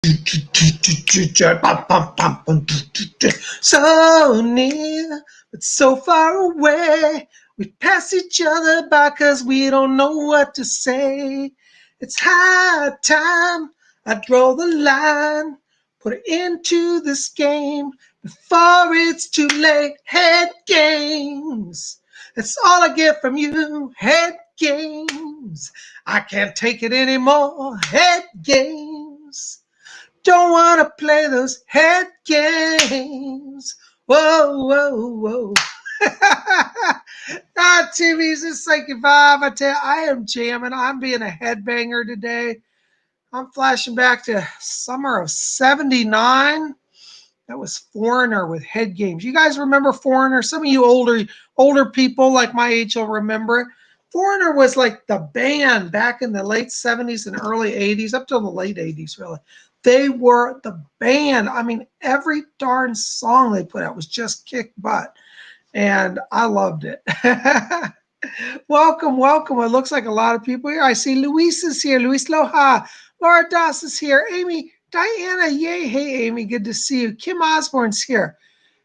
So near, but so far away. We pass each other by cause we don't know what to say. It's high time I draw the line. Put it into this game before it's too late. Head games. That's all I get from you. Head games. I can't take it anymore. Head games. Don't want to play those head games. Whoa, whoa, whoa. TV's a psychic vibe. I tell you, I am jamming. I'm being a headbanger today. I'm flashing back to summer of 79. That was Foreigner with Head Games. You guys remember Foreigner? Some of you older people like my age will remember it. Foreigner was like the band back in the late 70s and early 80s, up till the late 80s, really. They were the band. I mean, every darn song they put out was just kick butt. And I loved it. Welcome, welcome. It looks like a lot of people here. I see Luis is here. Luis Loja. Laura Doss is here. Amy, Diana, yay. Hey, Amy, good to see you. Kim Osborne's here.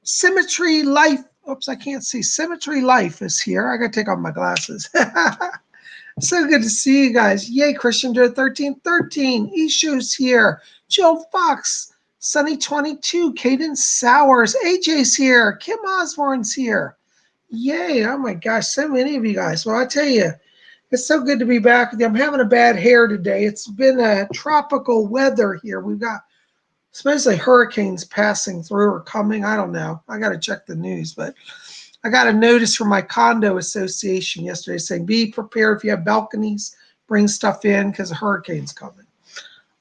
Symmetry Life. Oops, I can't see. Symmetry Life is here. I got to take off my glasses. So good to see you guys. Yay, Christian Joe 1313. Issu's here. Jill Fox. Sunny 22. Cadence Sowers. AJ's here. Kim Osborne's here. Yay. Oh my gosh. So many of you guys. Well, I tell you, it's so good to be back with you. I'm having a bad hair today. It's been a tropical weather here. We've got supposedly hurricanes passing through or coming. I don't know. I got to check the news, but I got a notice from my condo association yesterday saying, be prepared if you have balconies, bring stuff in because a hurricane's coming.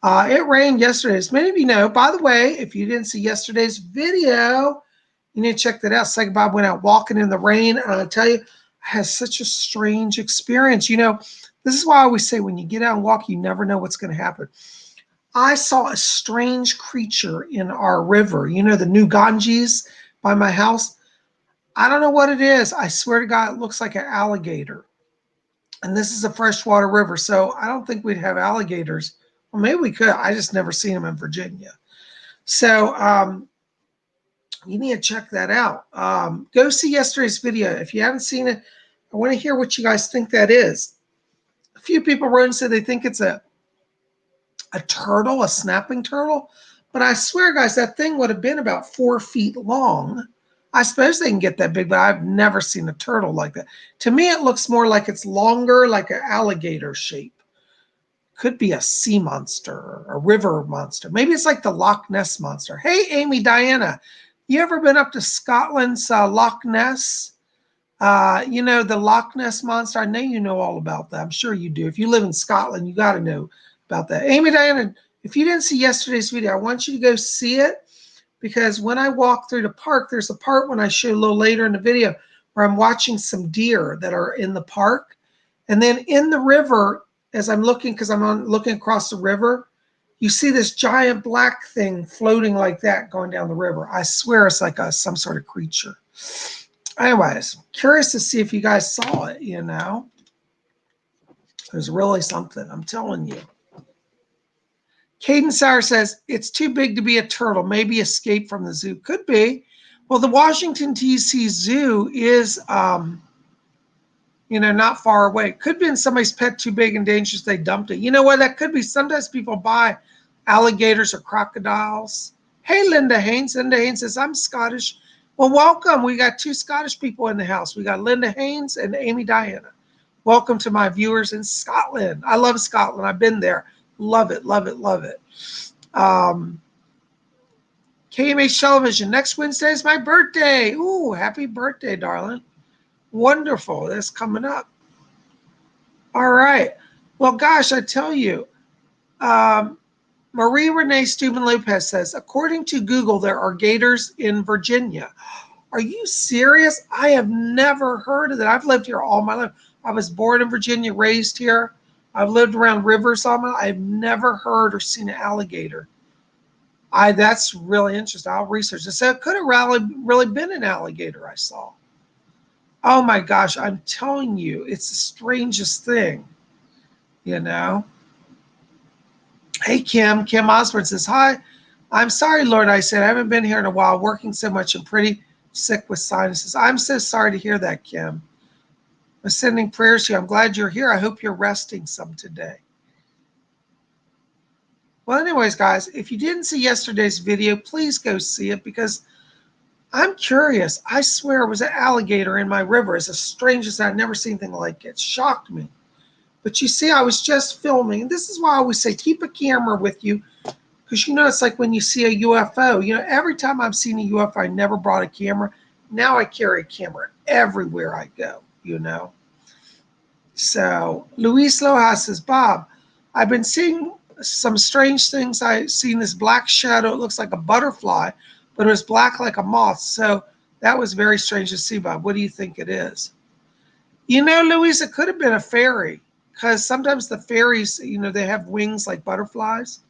It rained yesterday. As many of you know, by the way, if you didn't see yesterday's video, you need to check that out. Psychic Bob went out walking in the rain. And I'll tell you, I had such a strange experience. You know, this is why I always say when you get out and walk, you never know what's going to happen. I saw a strange creature in our river. You know, the new Ganges by my house. I don't know what it is. I swear to God, it looks like an alligator. And this is a freshwater river, so I don't think we'd have alligators. Well, maybe we could. I just never seen them in Virginia. So you need to check that out. Go see yesterday's video. If you haven't seen it, I want to hear what you guys think that is. A few people wrote and said they think it's a turtle, a snapping turtle. But I swear, guys, that thing would have been about 4 feet long. I suppose they can get that big, but I've never seen a turtle like that. To me, it looks more like it's longer, like an alligator shape. Could be a sea monster or a river monster. Maybe it's like the Loch Ness monster. Hey, Amy, Diana, you ever been up to Scotland's Loch Ness? You know, the Loch Ness monster. I know you know all about that. I'm sure you do. If you live in Scotland, you got to know about that. Amy, Diana, if you didn't see yesterday's video, I want you to go see it. Because when I walk through the park, there's a part when I show a little later in the video where I'm watching some deer that are in the park. And then in the river, as I'm looking, because I'm looking across the river, you see this giant black thing floating like that going down the river. I swear it's like some sort of creature. Anyways, curious to see if you guys saw it, you know. There's really something, I'm telling you. Cadence Sauer says, it's too big to be a turtle. Maybe escape from the zoo. Could be. Well, the Washington, D.C. Zoo is, you know, not far away. Could be in somebody's pet too big and dangerous. They dumped it. You know what? That could be. Sometimes people buy alligators or crocodiles. Hey, Linda Haynes. Linda Haynes says, I'm Scottish. Well, welcome. We got 2 Scottish people in the house. We got Linda Haynes and Amy Diana. Welcome to my viewers in Scotland. I love Scotland. I've been there. Love it, love it, love it. KMH Television. Next Wednesday is my birthday. Ooh, happy birthday, darling. Wonderful. That's coming up. All right. Well, gosh, I tell you, Marie Renee Steuben Lopez says, according to Google, there are gators in Virginia. Are you serious? I have never heard of that. I've lived here all my life. I was born in Virginia, raised here. I've lived around rivers all my life. I've never heard or seen an alligator. That's really interesting. I'll research this. So it could have really been an alligator I saw. Oh my gosh, I'm telling you, it's the strangest thing, you know. Hey, Kim. Kim Osborne says, hi. I'm sorry, Lord, I said. I haven't been here in a while, working so much and pretty sick with sinuses. I'm so sorry to hear that, Kim. I'm sending prayers to you. I'm glad you're here. I hope you're resting some today. Well, anyways, guys, if you didn't see yesterday's video, please go see it because I'm curious. I swear it was an alligator in my river. It's the strangest. I've never seen anything like it. It shocked me. But you see, I was just filming. And this is why I always say keep a camera with you because, it's like when you see a UFO. Every time I've seen a UFO, I never brought a camera. Now I carry a camera everywhere I go. So Luis Lojas says, Bob, I've been seeing some strange things. I've seen this black shadow. It looks like a butterfly, but it was black like a moth. So that was very strange to see, Bob. What do you think it is? Luis, it could have been a fairy because sometimes the fairies, they have wings like butterflies.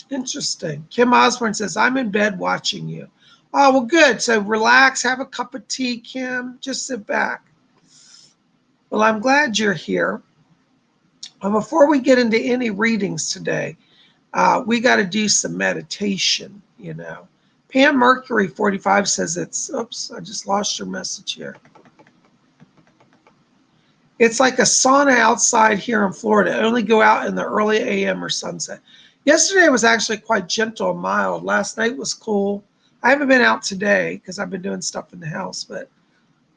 Interesting. Kim Osborne says, I'm in bed watching you. Oh, well, good. So relax, have a cup of tea, Kim. Just sit back. Well, I'm glad you're here. Before we get into any readings today, we got to do some meditation, Pam Mercury 45 says oops, I just lost your message here. It's like a sauna outside here in Florida. Only go out in the early AM or sunset. Yesterday was actually quite gentle and mild. Last night was cool. I haven't been out today because I've been doing stuff in the house, but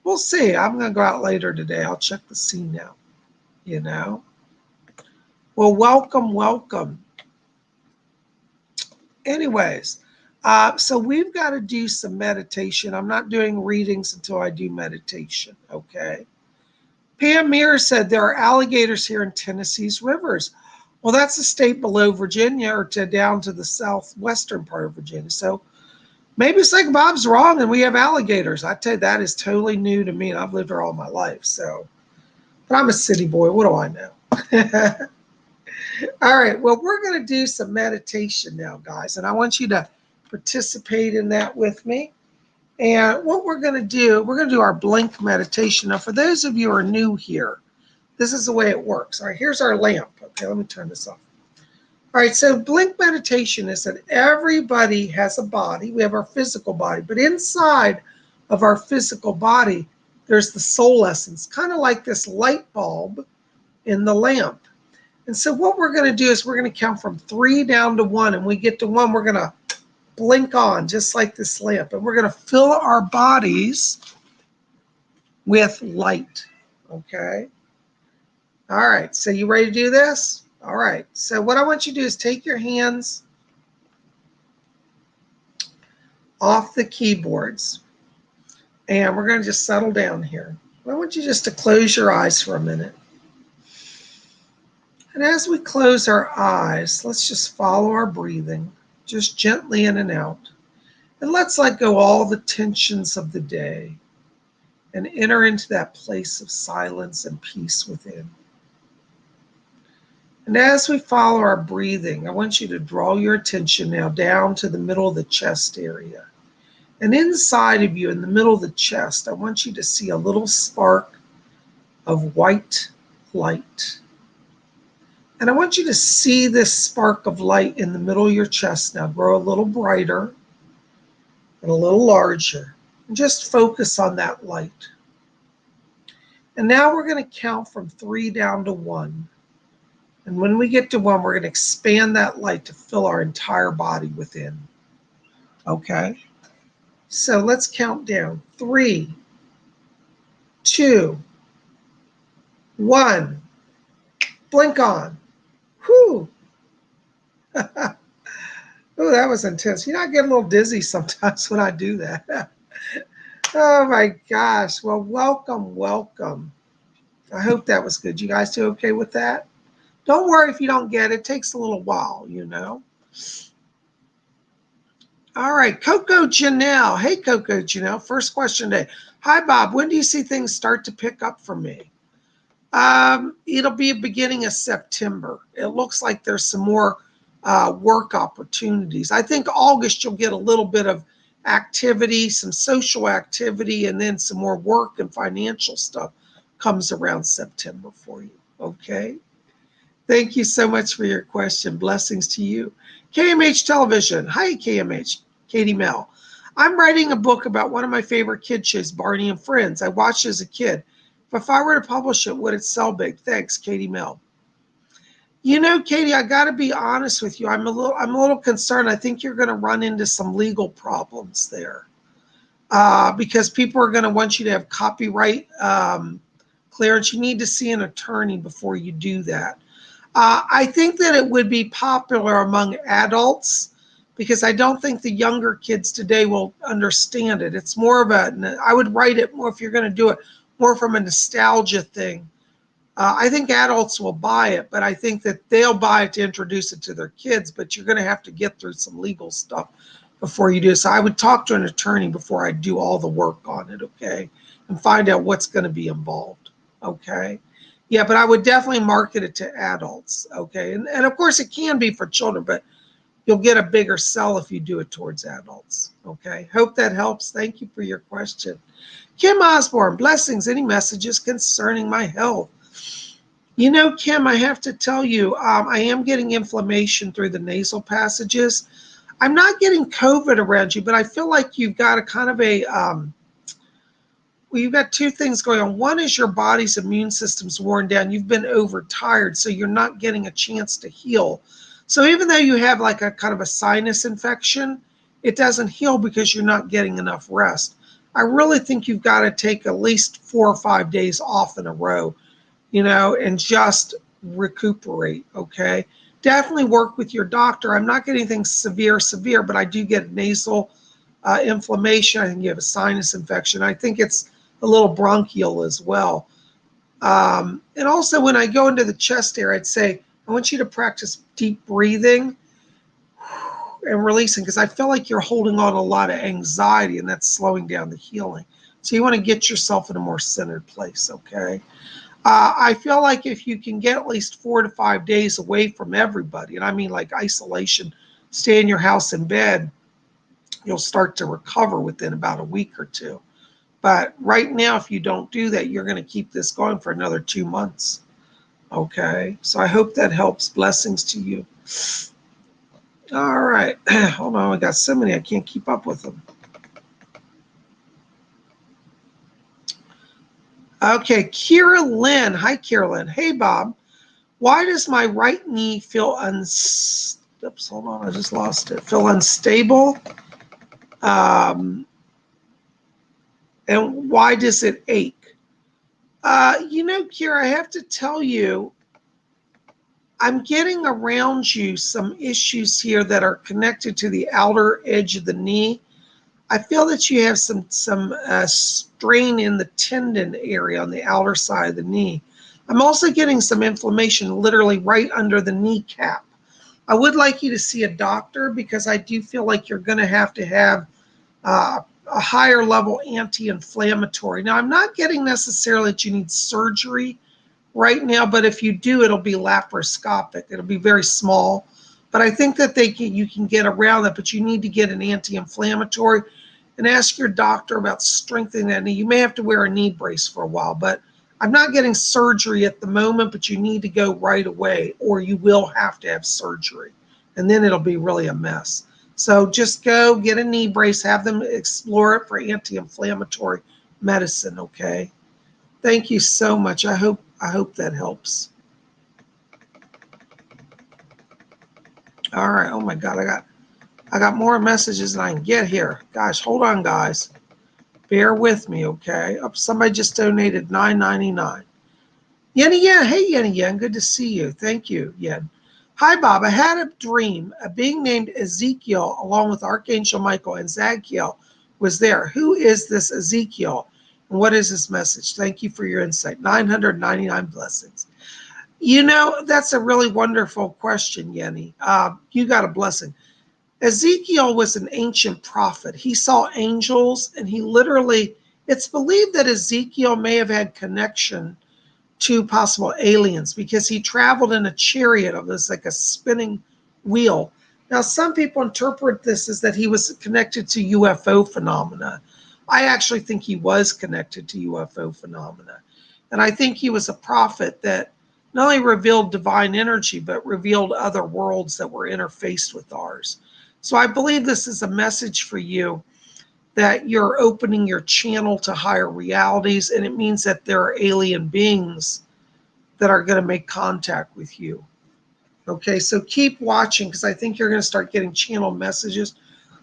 we'll see. I'm going to go out later today. I'll check the scene out, Well, welcome. Anyways, so we've got to do some meditation. I'm not doing readings until I do meditation, okay? Pam Mears said there are alligators here in Tennessee's rivers. Well, that's a state below Virginia or down to the southwestern part of Virginia. So maybe it's like Bob's wrong and we have alligators. I tell you, that is totally new to me and I've lived here all my life. But I'm a city boy. What do I know? All right. Well, we're going to do some meditation now, guys. And I want you to participate in that with me. And what we're going to do our blink meditation. Now, for those of you who are new here, this is the way it works. All right, here's our lamp. Okay, let me turn this off. All right, so blink meditation is that everybody has a body. We have our physical body, but inside of our physical body, there's the soul essence, kind of like this light bulb in the lamp. And so what we're going to do is we're going to count from 3 down to 1. And when we get to 1, we're going to blink on just like this lamp. And we're going to fill our bodies with light. Okay. All right. So you ready to do this? All right. So what I want you to do is take your hands off the keyboards. And we're going to just settle down here. I want you just to close your eyes for a minute. And as we close our eyes, let's just follow our breathing, just gently in and out. And let's let go all the tensions of the day and enter into that place of silence and peace within. And as we follow our breathing, I want you to draw your attention now down to the middle of the chest area. And inside of you, in the middle of the chest, I want you to see a little spark of white light. And I want you to see this spark of light in the middle of your chest now grow a little brighter and a little larger. And just focus on that light. And now we're going to count from 3 down to 1. And when we get to 1, we're going to expand that light to fill our entire body within. Okay? So let's count down. 3, 2, 1. Blink on. Whew. Oh, that was intense. I get a little dizzy sometimes when I do that. Oh my gosh. Well, welcome. I hope that was good. You guys do okay with that? Don't worry if you don't get it. It takes a little while, All right, Coco Janelle. Hey, Coco Janelle. First question today. Hi, Bob. When do you see things start to pick up for me? It'll be a beginning of September. It looks like there's some more work opportunities. I think August you'll get a little bit of activity, some social activity, and then some more work and financial stuff comes around September for you. Okay. Thank you so much for your question. Blessings to you. KMH Television. Hi, KMH. Katie Mel. I'm writing a book about one of my favorite kid shows, Barney and Friends. I watched it as a kid. If I were to publish it, would it sell big? Thanks, Katie Mel. You know, Katie, I got to be honest with you. I'm a little concerned. I think you're going to run into some legal problems there, because people are going to want you to have copyright clearance. You need to see an attorney before you do that. I think that it would be popular among adults because I don't think the younger kids today will understand it. It's more of I would write it more, if you're going to do it, more from a nostalgia thing. I think adults will buy it, but I think that they'll buy it to introduce it to their kids, but you're going to have to get through some legal stuff before you do. So I would talk to an attorney before I do all the work on it, okay? And find out what's going to be involved, okay? Yeah, but I would definitely market it to adults, okay? And of course it can be for children, but you'll get a bigger sell if you do it towards adults, okay? Hope that helps. Thank you for your question. Kim Osborne, blessings. Any messages concerning my health? You know, Kim, I have to tell you, I am getting inflammation through the nasal passages. I'm not getting COVID around you, but I feel like you've got a kind of a, well, you've got two things going on. One is your body's immune system's worn down. You've been overtired, so you're not getting a chance to heal. So even though you have like a kind of a sinus infection, it doesn't heal because you're not getting enough rest. I really think you've got to take at least 4 or 5 days off in a row, you know, and just recuperate, okay? Definitely work with your doctor. I'm not getting anything severe, but I do get nasal inflammation. I think you have a sinus infection. I think it's a little bronchial as well. And also when I go into the chest area, I'd say, I want you to practice deep breathing and releasing, because I feel like you're holding on a lot of anxiety and that's slowing down the healing. So you want to get yourself in a more centered place, okay? I feel like if you can get at least 4 to 5 days away from everybody, and I mean like isolation, stay in your house in bed, you'll start to recover within about a week or two. But right now, if you don't do that, you're going to keep this going for another 2 months. Okay, so I hope that helps. Blessings to you. All right, hold on, I got so many, I can't keep up with them. Okay, Kira Lynn. Hi, Kira Lynn. Hey, Bob. Why does my right knee feel oops, hold on, I just lost it. Feel unstable? And why does it ache? You know, Kira, I have to tell you, I'm getting around you some issues here that are connected to the outer edge of the knee. I feel that you have some strain in the tendon area on the outer side of the knee. I'm also getting some inflammation literally right under the kneecap. I would like you to see a doctor because I do feel like you're going to have a higher level anti-inflammatory. Now, I'm not getting necessarily that you need surgery right now, but if you do, it'll be laparoscopic. It'll be very small. But I think that you can get around that, but you need to get an anti-inflammatory and ask your doctor about strengthening that knee. You may have to wear a knee brace for a while, but I'm not getting surgery at the moment, but you need to go right away or you will have to have surgery. And then it'll be really a mess. So just go get a knee brace, have them explore it for anti-inflammatory medicine, okay? Thank you so much. I hope that helps. All right. Oh my God, I got more messages than I can get here. Gosh, hold on, guys. Bear with me, okay? Oh, somebody just donated $9.99. Yenny Yen, hey Yenny Yen, good to see you. Thank you, Yen. Hi, Bob. I had a dream. A being named Ezekiel, along with Archangel Michael and Zadkiel, was there. Who is this Ezekiel? And what is this message? Thank you for your insight. 999 blessings. You know, that's a really wonderful question, Yenny. You got a blessing. Ezekiel was an ancient prophet. He saw angels, and he literally, it's believed that Ezekiel may have had connection to possible aliens because he traveled in a chariot of this, like a spinning wheel. Now, some people interpret this as that he was connected to UFO phenomena. I actually think he was connected to UFO phenomena. And I think he was a prophet that not only revealed divine energy, but revealed other worlds that were interfaced with ours. So I believe this is a message for you that you're opening your channel to higher realities, and it means that there are alien beings that are going to make contact with you. Okay, so keep watching, because I think you're going to start getting channel messages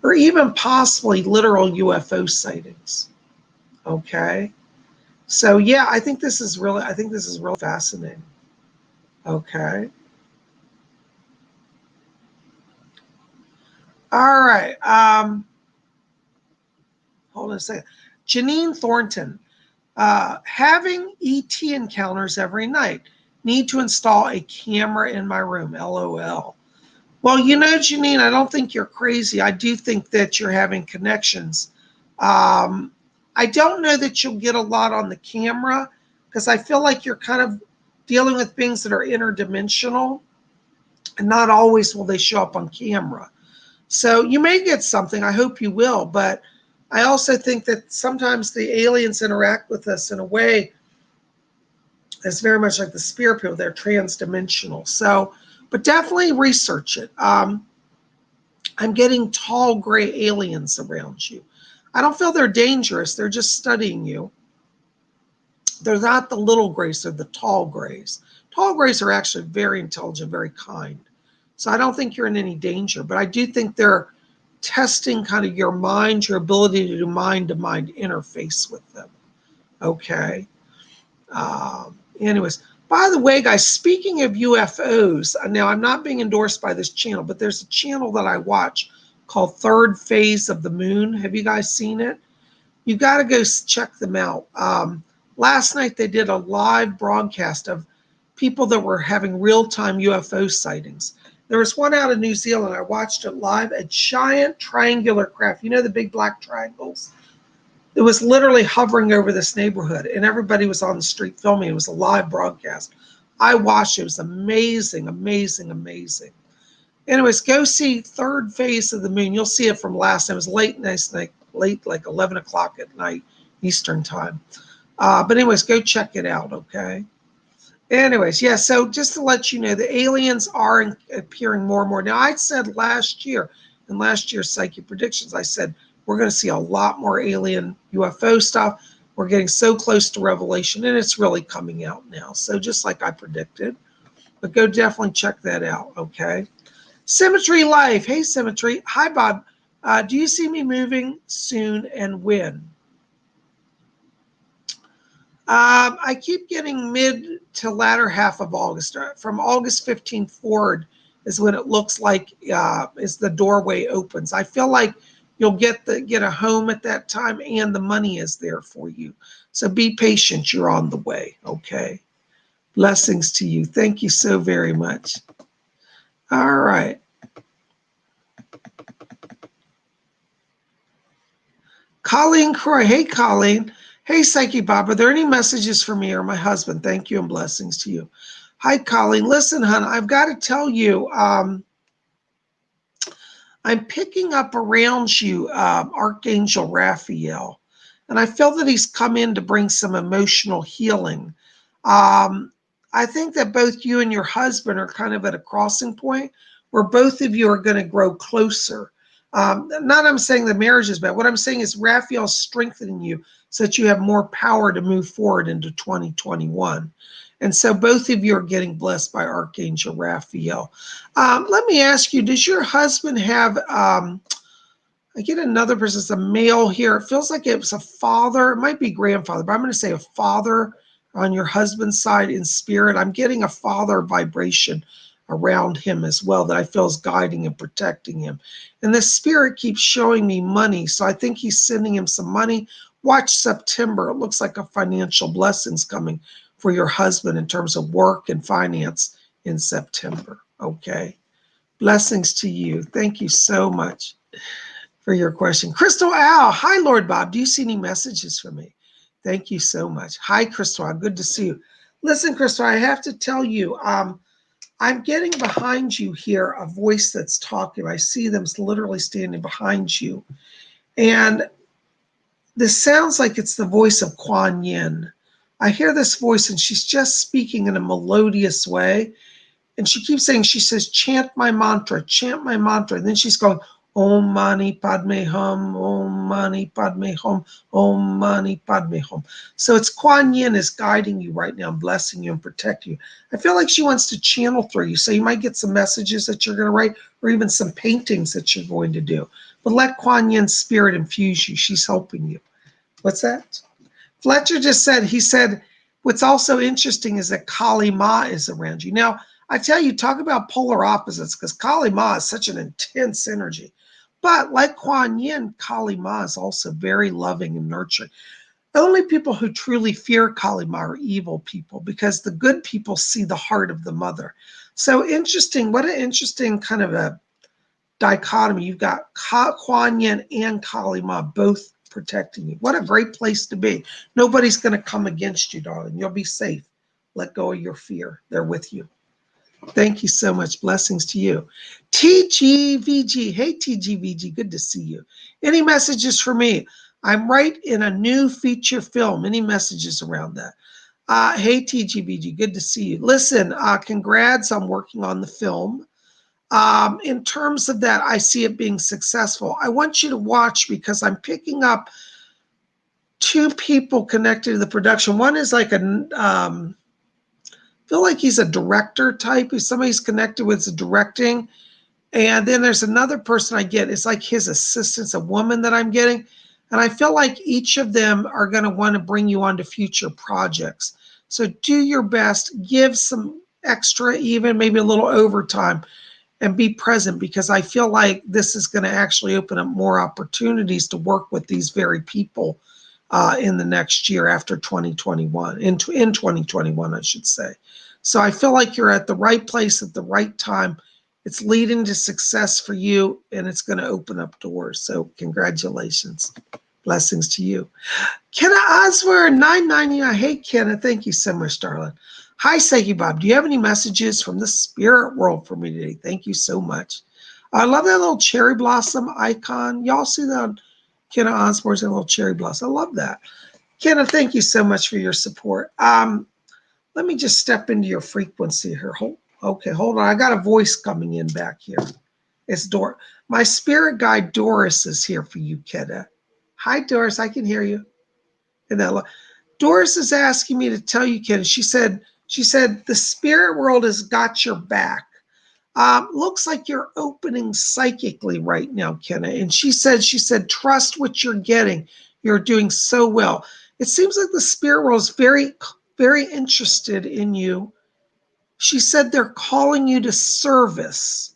or even possibly literal UFO sightings. Okay, so yeah, I think this is really fascinating. Okay, all right. Hold on a second. Janine Thornton, having ET encounters every night. Need to install a camera in my room. LOL. Well, you know, Janine, I don't think you're crazy. I do think that you're having connections. I don't know that you'll get a lot on the camera, because I feel like you're kind of dealing with things that are interdimensional, and not always will they show up on camera. So you may get something. I hope you will. But I also think that sometimes the aliens interact with us in a way that's very much like the spirit people. They're transdimensional. So, but definitely research it. I'm getting tall gray aliens around you. I don't feel they're dangerous. They're just studying you. They're not the little grays, they're the tall grays. Tall grays are actually very intelligent, very kind. So I don't think you're in any danger, but I do think they're testing kind of your mind, your ability to do mind-to-mind interface with them. Okay. Anyways, by the way, guys, speaking of UFOs, now I'm not being endorsed by this channel, but there's a channel that I watch called Third Phase of the Moon. Have you guys seen it? You got to go check them out. Last night they did a live broadcast of people that were having real-time UFO sightings. There was one out of New Zealand. I watched it live. A giant triangular craft. You know the big black triangles? It was literally hovering over this neighborhood, and everybody was on the street filming. It was a live broadcast. I watched it. It was amazing, amazing, amazing. Anyways, go see Third Phase of the Moon. You'll see it from last time. It was late, nice night, late, like 11 o'clock at night, Eastern time. But anyways, go check it out, okay? Anyways, yeah, so just to let you know, the aliens are appearing more and more. Now, I said last year, in last year's Psychic Predictions, I said, we're going to see a lot more alien UFO stuff. We're getting so close to revelation, and it's really coming out now. So just like I predicted. But go definitely check that out, okay? Symmetry Life. Hey, Symmetry. Hi, Bob. Do you see me moving soon, and when? I keep getting mid to latter half of August. From August 15th forward is when it looks like is the doorway opens. I feel like you'll get a home at that time, and the money is there for you. So be patient. You're on the way. Okay. Blessings to you. Thank you so very much. All right. Colleen Croy. Hey, Colleen. Hey, Psyche Bob. Are there any messages for me or my husband? Thank you and blessings to you. Hi, Colleen. Listen, hon, I've got to tell you, I'm picking up around you Archangel Raphael, and I feel that he's come in to bring some emotional healing. I think that both you and your husband are kind of at a crossing point where both of you are going to grow closer. Not I'm saying the marriage is bad. What I'm saying is Raphael's strengthening you so that you have more power to move forward into 2021. And so both of you are getting blessed by Archangel Raphael. Let me ask you, does your husband have, I get another person, it's a male here. It feels like it was a father. It might be grandfather, but I'm going to say a father on your husband's side in spirit. I'm getting a father vibration around him as well that I feel is guiding and protecting him. And the spirit keeps showing me money. So I think he's sending him some money. Watch September. It looks like a financial blessing's coming for your husband in terms of work and finance in September. Okay. Blessings to you. Thank you so much for your question. Crystal Al. Hi, Lord Bob. Do you see any messages for me? Thank you so much. Hi, Crystal. Good to see you. Listen, Crystal, I have to tell you, I'm getting behind you here a voice that's talking. I see them literally standing behind you. And this sounds like it's the voice of Kuan Yin. I hear this voice and she's just speaking in a melodious way. And she keeps saying, she says, chant my mantra, chant my mantra. And then she's going, Om Mani Padme Hum, Om Mani Padme Hum, Om Mani Padme Hum. So it's Kuan Yin is guiding you right now, blessing you and protecting you. I feel like she wants to channel through you. So you might get some messages that you're going to write or even some paintings that you're going to do. But let Kuan Yin's spirit infuse you. She's helping you. What's that? Fletcher just said, he said, what's also interesting is that Kali Ma is around you. Now, I tell you, talk about polar opposites, because Kali Ma is such an intense energy. But like Kuan Yin, Kali Ma is also very loving and nurturing. Only people who truly fear Kali Ma are evil people, because the good people see the heart of the mother. So interesting, what an interesting kind of a dichotomy. You've got Kuan Yin and Kali Ma both protecting you. What a great place to be. Nobody's going to come against you, darling. You'll be safe. Let go of your fear. They're with you. Thank you so much. Blessings to you. TGVG. Hey, TGVG. Good to see you. Any messages for me? I'm right in a new feature film. Any messages around that? Hey, TGVG. Good to see you. Listen, congrats on working on the film. In terms of that, I see it being successful. I want you to watch, because I'm picking up two people connected to the production. One is like a, feel like he's a director type. He's somebody's connected with the directing. And then there's another person I get. It's like his assistant's a woman that I'm getting. And I feel like each of them are going to want to bring you onto future projects. So do your best, give some extra, even maybe a little overtime, and be present, because I feel like this is going to actually open up more opportunities to work with these very people in the next year after 2021, in 2021, I should say. So I feel like you're at the right place at the right time. It's leading to success for you, and it's going to open up doors. So congratulations. Blessings to you. Kenna Osborne, 999. Hey, Kenna, thank you so much, darling. Hi, Psychic Bob. Do you have any messages from the spirit world for me today? Thank you so much. I love that little cherry blossom icon. Y'all see that on Kenna Osborne's little cherry blossom? I love that. Kenna, thank you so much for your support. Let me just step into your frequency here. Okay, hold on. I got a voice coming in back here. It's Doris. My spirit guide Doris is here for you, Kenna. Hi, Doris. I can hear you. And Doris is asking me to tell you, Kenna. She said the spirit world has got your back. Looks like you're opening psychically right now, Kenna. And she said, trust what you're getting. You're doing so well. It seems like the spirit world is very, very interested in you. She said they're calling you to service.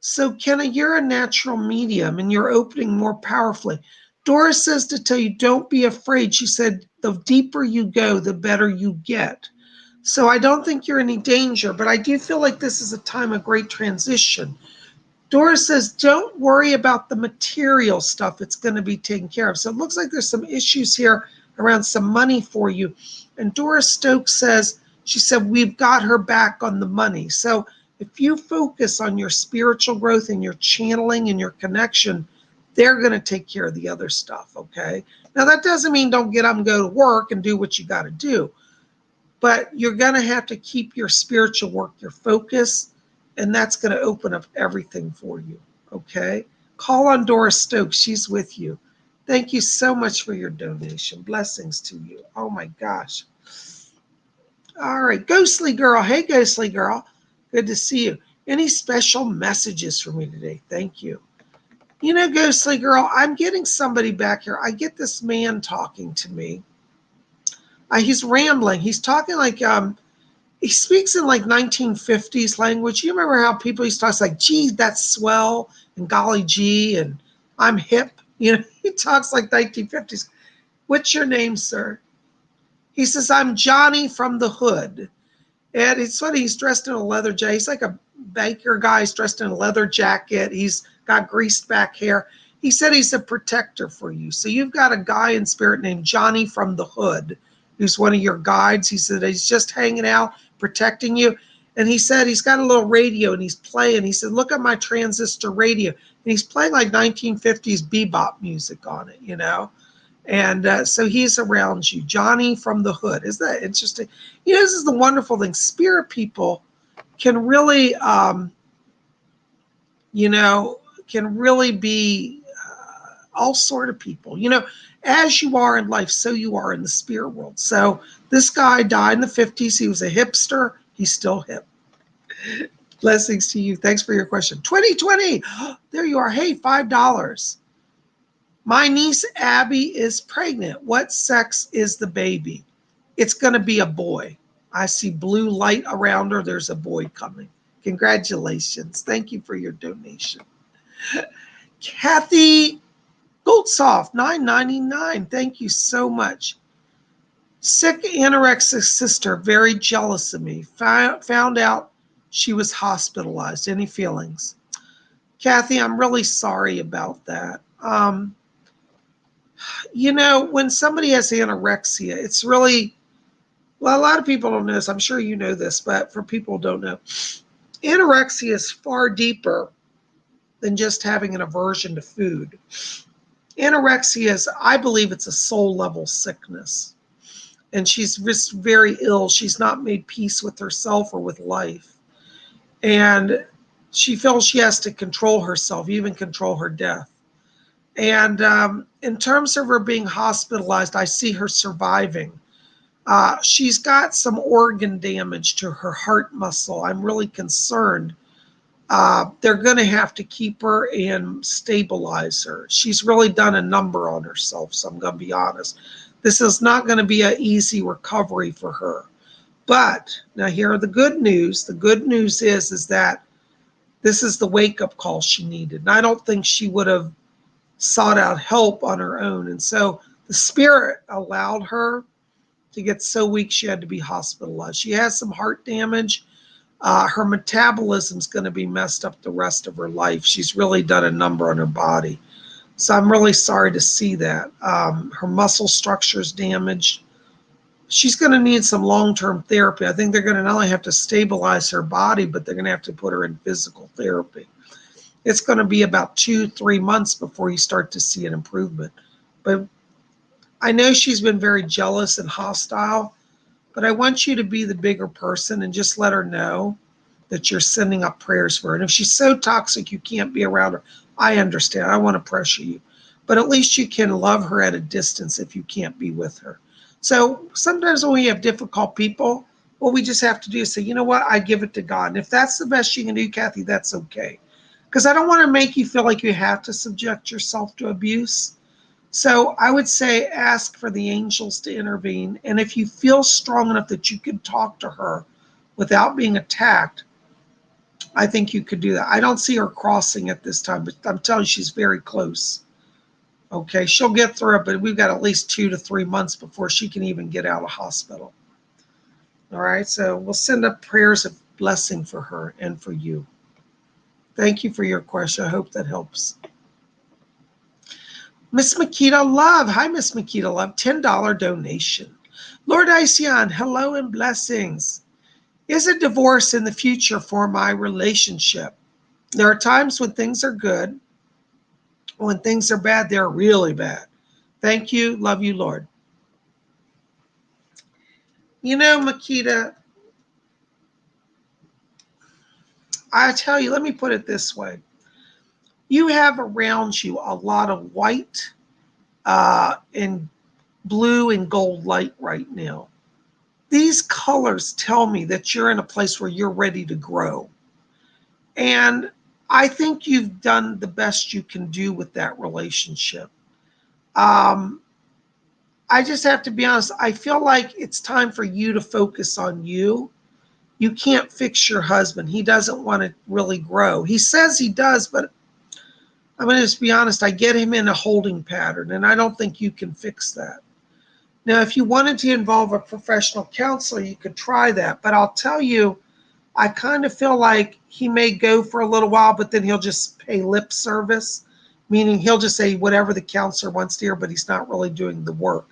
So, Kenna, you're a natural medium and you're opening more powerfully. Doris says to tell you, don't be afraid. She said, the deeper you go, the better you get. So I don't think you're in any danger, but I do feel like this is a time of great transition. Doris says, don't worry about the material stuff. It's going to be taken care of. So it looks like there's some issues here around some money for you. And Doris Stokes says, she said, we've got her back on the money. So if you focus on your spiritual growth and your channeling and your connection, they're going to take care of the other stuff, okay? Now, that doesn't mean don't get up and go to work and do what you got to do. But you're going to have to keep your spiritual work, your focus, and that's going to open up everything for you, okay? Call on Doris Stokes. She's with you. Thank you so much for your donation. Blessings to you. Oh, my gosh. All right. Ghostly Girl. Hey, Ghostly Girl. Good to see you. Any special messages for me today? Thank you. You know, Ghostly Girl, I'm getting somebody back here. I get this man talking to me. He's rambling. He's talking like, he speaks in like 1950s language. You remember how people used to talk like, gee, that's swell, and golly gee, and I'm hip. You know, he talks like 1950s. What's your name, sir? He says, I'm Johnny from the hood. And it's funny, he's dressed in a leather jacket. He's like a banker guy. He's dressed in a leather jacket. He's got greased back hair. He said he's a protector for you. So you've got a guy in spirit named Johnny from the hood, who's one of your guides. He said he's just hanging out, protecting you. And he said he's got a little radio and he's playing. He said, look at my transistor radio. And he's playing like 1950s bebop music on it, you know. And so he's around you. Johnny from the hood. Isn't that interesting? This is the wonderful thing. Spirit people can really, you know, can really be all sort of people. As you are in life, so you are in the spirit world. So this guy died in the 50s. He was a hipster. He's still hip. Blessings to you. Thanks for your question. 2020. There you are. Hey, $5. My niece Abby is pregnant. What sex is the baby? It's going to be a boy. I see blue light around her. There's a boy coming. Congratulations. Thank you for your donation. Kathy Goldsoft, $9.99. Thank you so much. Sick anorexic sister, very jealous of me. Found out she was hospitalized. Any feelings? Kathy, I'm really sorry about that. When somebody has anorexia, it's really, well, a lot of people don't know this. I'm sure you know this, but for people who don't know, anorexia is far deeper than just having an aversion to food. Anorexia is, I believe it's a soul level sickness. And she's just very ill. She's not made peace with herself or with life. And she feels she has to control herself, even control her death. And in terms of her being hospitalized, I see her surviving. She's got some organ damage to her heart muscle. I'm really concerned. They're going to have to keep her and stabilize her. She's really done a number on herself, so I'm going to be honest. This is not going to be an easy recovery for her. But now here are the good news. The good news is that this is the wake-up call she needed. And I don't think she would have sought out help on her own. And so the spirit allowed her to get so weak she had to be hospitalized. She has some heart damage. Her metabolism's going to be messed up the rest of her life. She's really done a number on her body. So I'm really sorry to see that. Her muscle structure's damaged. She's going to need some long-term therapy. I think they're going to not only have to stabilize her body, but they're going to have to put her in physical therapy. It's going to be about 2-3 months before you start to see an improvement. But I know she's been very jealous and hostile, but I want you to be the bigger person and just let her know that you're sending up prayers for her. And if she's so toxic you can't be around her, I understand. I want to pressure you. But at least you can love her at a distance if you can't be with her. So sometimes when we have difficult people, what we just have to do is say, you know what, I give it to God. And if that's the best you can do, Kathy, that's okay. Because I don't want to make you feel like you have to subject yourself to abuse. So I would say ask for the angels to intervene. And if you feel strong enough that you can talk to her without being attacked, I think you could do that. I don't see her crossing at this time, but I'm telling you, she's very close. Okay, she'll get through it, but we've got at least 2 to 3 months before she can even get out of hospital. All right, so we'll send up prayers of blessing for her and for you. Thank you for your question. I hope that helps. Miss Makita Love. Hi, Miss Makita Love. $10 donation. Lord Isian, hello and blessings. Is a divorce in the future for my relationship? There are times when things are good. When things are bad, they're really bad. Thank you. Love you, Lord. Makita, I tell you, let me put it this way. You have around you a lot of white and blue and gold light right now. These colors tell me that you're in a place where you're ready to grow. And I think you've done the best you can do with that relationship. I just have to be honest. I feel like it's time for you to focus on you. You can't fix your husband. He doesn't want to really grow. He says he does, but I'm going to just be honest. I get him in a holding pattern, and I don't think you can fix that. Now, if you wanted to involve a professional counselor, you could try that. But I'll tell you, I kind of feel like he may go for a little while, but then he'll just pay lip service, meaning he'll just say whatever the counselor wants to hear, but he's not really doing the work.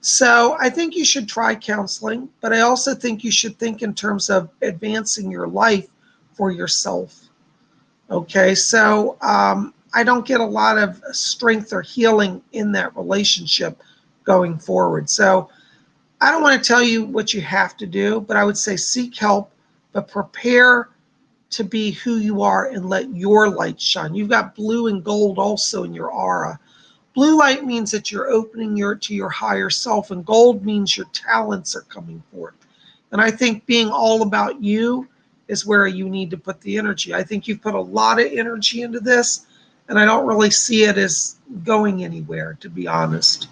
So I think you should try counseling, but I also think you should think in terms of advancing your life for yourself. Okay, so I don't get a lot of strength or healing in that relationship going forward. So I don't want to tell you what you have to do, but I would say seek help, but prepare to be who you are and let your light shine. You've got blue and gold also in your aura. Blue light means that you're opening to your higher self, and gold means your talents are coming forth. And I think being all about you is where you need to put the energy. I think you've put a lot of energy into this, and I don't really see it as going anywhere, to be honest.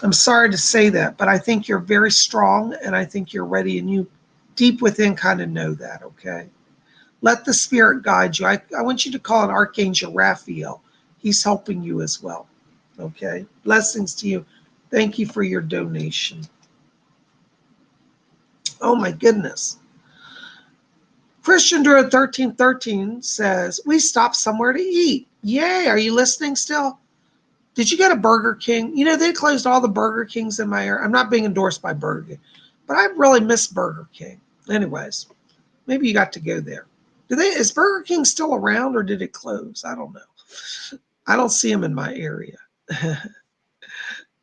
I'm sorry to say that, but I think you're very strong, and I think you're ready, and you deep within kind of know that, okay? Let the spirit guide you. I want you to call on Archangel Raphael. He's helping you as well. Okay. Blessings to you. Thank you for your donation. Oh my goodness. Christian Druid 1313 says, we stopped somewhere to eat. Yay. Are you listening still? Did you get a Burger King? You know, they closed all the Burger Kings in my area. I'm not being endorsed by Burger King, but I really miss Burger King. Anyways, maybe you got to go there. Is Burger King still around or did it close? I don't know. I don't see them in my area.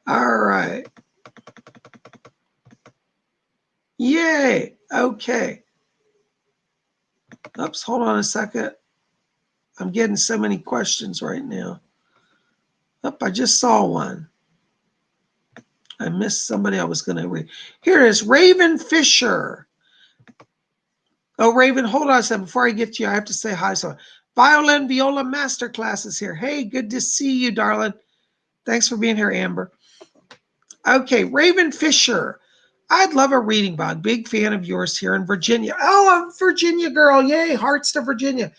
All right. Yay. Okay. Oops, hold on a second. I'm getting so many questions right now. Oh, I just saw one. I missed somebody I was going to read. Here it is, Raven Fisher. Oh, Raven, hold on a second. Before I get to you, I have to say hi. So, Violin Viola Masterclass is here. Hey, good to see you, darling. Thanks for being here, Amber. Okay, Raven Fisher. I'd love a reading, Bob. Big fan of yours here in Virginia. Oh, a Virginia girl. Yay, hearts to Virginia.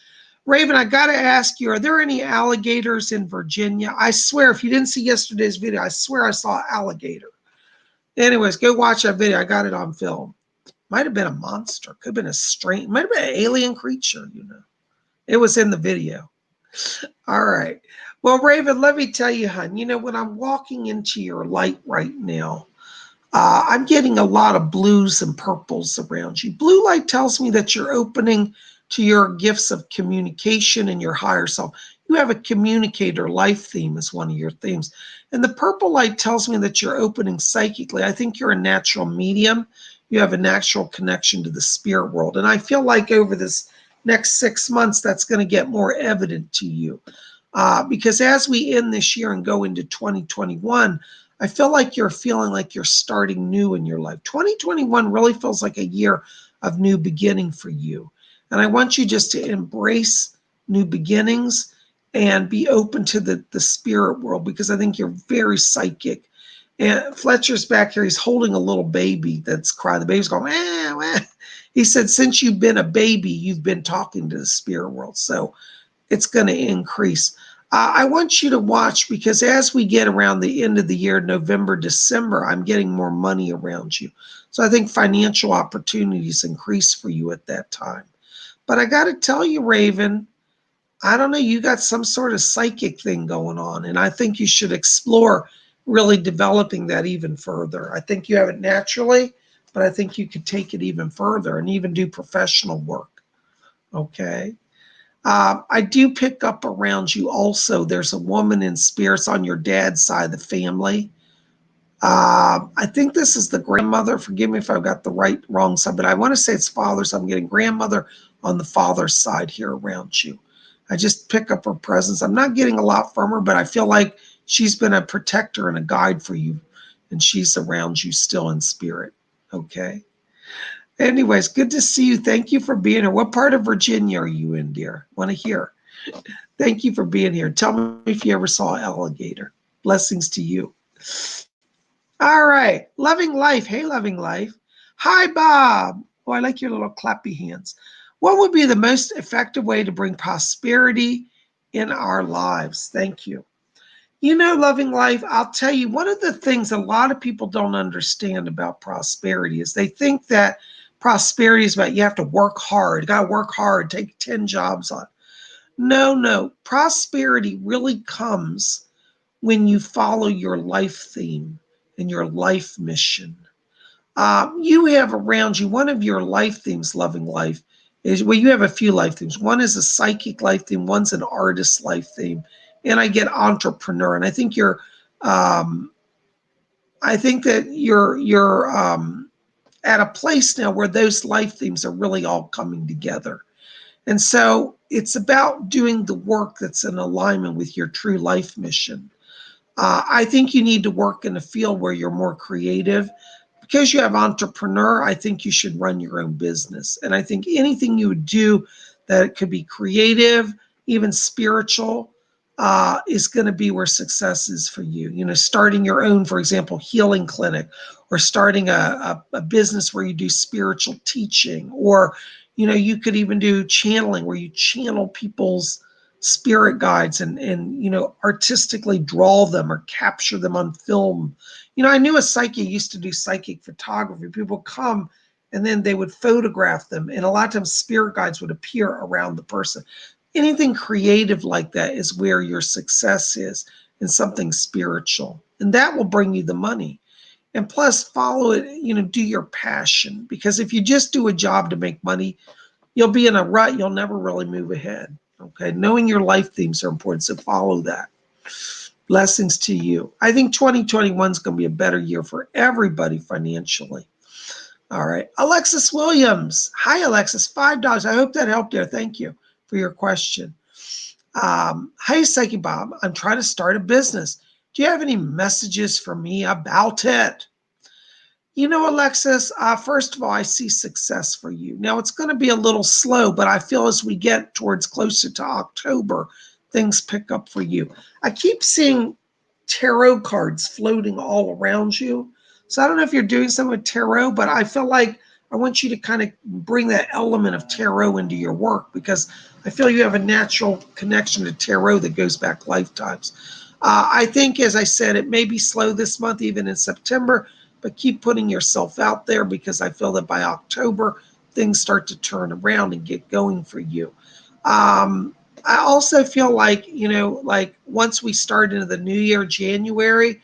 Raven, I got to ask you, are there any alligators in Virginia? I swear, if you didn't see yesterday's video, I swear I saw an alligator. Anyways, go watch that video. I got it on film. Might have been a monster. Could have been a strange, might have been an alien creature, you know. It was in the video. All right. Well, Raven, let me tell you, hon, you know, when I'm walking into your light right now, I'm getting a lot of blues and purples around you. Blue light tells me that you're opening to your gifts of communication and your higher self. You have a communicator life theme as one of your themes. And the purple light tells me that you're opening psychically. I think you're a natural medium. You have a natural connection to the spirit world. And I feel like over this next 6 months, that's going to get more evident to you. Because as we end this year and go into 2021, I feel like you're feeling like you're starting new in your life. 2021 really feels like a year of new beginning for you. And I want you just to embrace new beginnings and be open to the spirit world, because I think you're very psychic. And Fletcher's back here. He's holding a little baby that's crying. The baby's going, eh, eh. He said, since you've been a baby, you've been talking to the spirit world. So it's going to increase. I want you to watch, because as we get around the end of the year, November, December, I'm getting more money around you. So I think financial opportunities increase for you at that time. But I got to tell you, Raven, I don't know, you got some sort of psychic thing going on. And I think you should explore really developing that even further. I think you have it naturally, but I think you could take it even further and even do professional work. Okay. I do pick up around you also. There's a woman in spirits on your dad's side of the family. I think this is the grandmother. Forgive me if I've got the wrong side, but I want to say it's father, so I'm getting grandmother on the father's side here around you. I just pick up her presence. I'm not getting a lot from her, but I feel like she's been a protector and a guide for you, and she's around you still in spirit. Okay. Anyways, good to see you. Thank you for being here. What part of Virginia are you in, dear? Want to hear. Thank you for being here. Tell me if you ever saw an alligator. Blessings to you. All right. Loving Life. Hey, Loving Life. Hi, Bob. Oh, I like your little clappy hands. What would be the most effective way to bring prosperity in our lives? Thank you. You know, Loving Life, I'll tell you, one of the things a lot of people don't understand about prosperity is they think that prosperity is about you have to work hard. You got to work hard, take 10 jobs on. No. Prosperity really comes when you follow your life theme and your life mission. You have around you, one of your life themes, Loving Life, Well, you have a few life themes. One is a psychic life theme. One's an artist life theme. And I get entrepreneur. And I think I think that you're at a place now where those life themes are really all coming together. And so it's about doing the work that's in alignment with your true life mission. I think you need to work in a field where you're more creative. Because you have entrepreneur, I think you should run your own business. And I think anything you would do that could be creative, even spiritual, is going to be where success is for you. You know, starting your own, for example, healing clinic, or starting a business where you do spiritual teaching, or, you know, you could even do channeling where you channel people's spirit guides and you know, artistically draw them or capture them on film. You know, I knew a psychic used to do psychic photography. People come and then they would photograph them, and a lot of times spirit guides would appear around the person. Anything creative like that is where your success is, in something spiritual, and that will bring you the money. And plus, follow it, you know, do your passion, because if you just do a job to make money, you'll be in a rut. You'll never really move ahead. Okay, knowing your life themes are important, so follow that. Blessings to you. I think 2021 is going to be a better year for everybody financially. All right, Alexis Williams. Hi, Alexis. $5. I hope that helped you. Thank you for your question. Hi, Psychic Bob. I'm trying to start a business. Do you have any messages for me about it? You know, Alexis, first of all, I see success for you. Now, it's going to be a little slow, but I feel as we get towards closer to October, things pick up for you. I keep seeing tarot cards floating all around you. So I don't know if you're doing something with tarot, but I feel like I want you to kind of bring that element of tarot into your work, because I feel you have a natural connection to tarot that goes back lifetimes. I think, as I said, it may be slow this month, even in September, but keep putting yourself out there, because I feel that by October, things start to turn around and get going for you. I also feel like, you know, like once we start into the new year, January,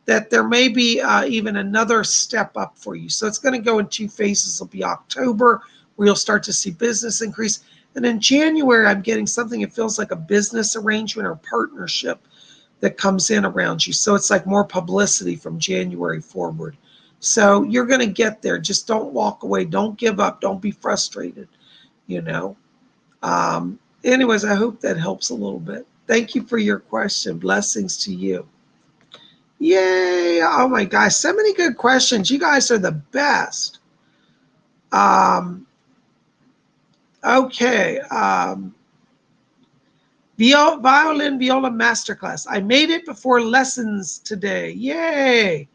that there may be even another step up for you. So it's going to go in two phases. It'll be October, where you'll start to see business increase. And in January, I'm getting something that feels like a business arrangement or partnership that comes in around you. So it's like more publicity from January forward. So you're going to get there. Just don't walk away. Don't give up. Don't be frustrated, you know. Anyways, I hope that helps a little bit. Thank you for your question. Blessings to you. Yay. Oh my gosh. So many good questions. You guys are the best. Okay. Violin viola masterclass. I made it before lessons today. Yay.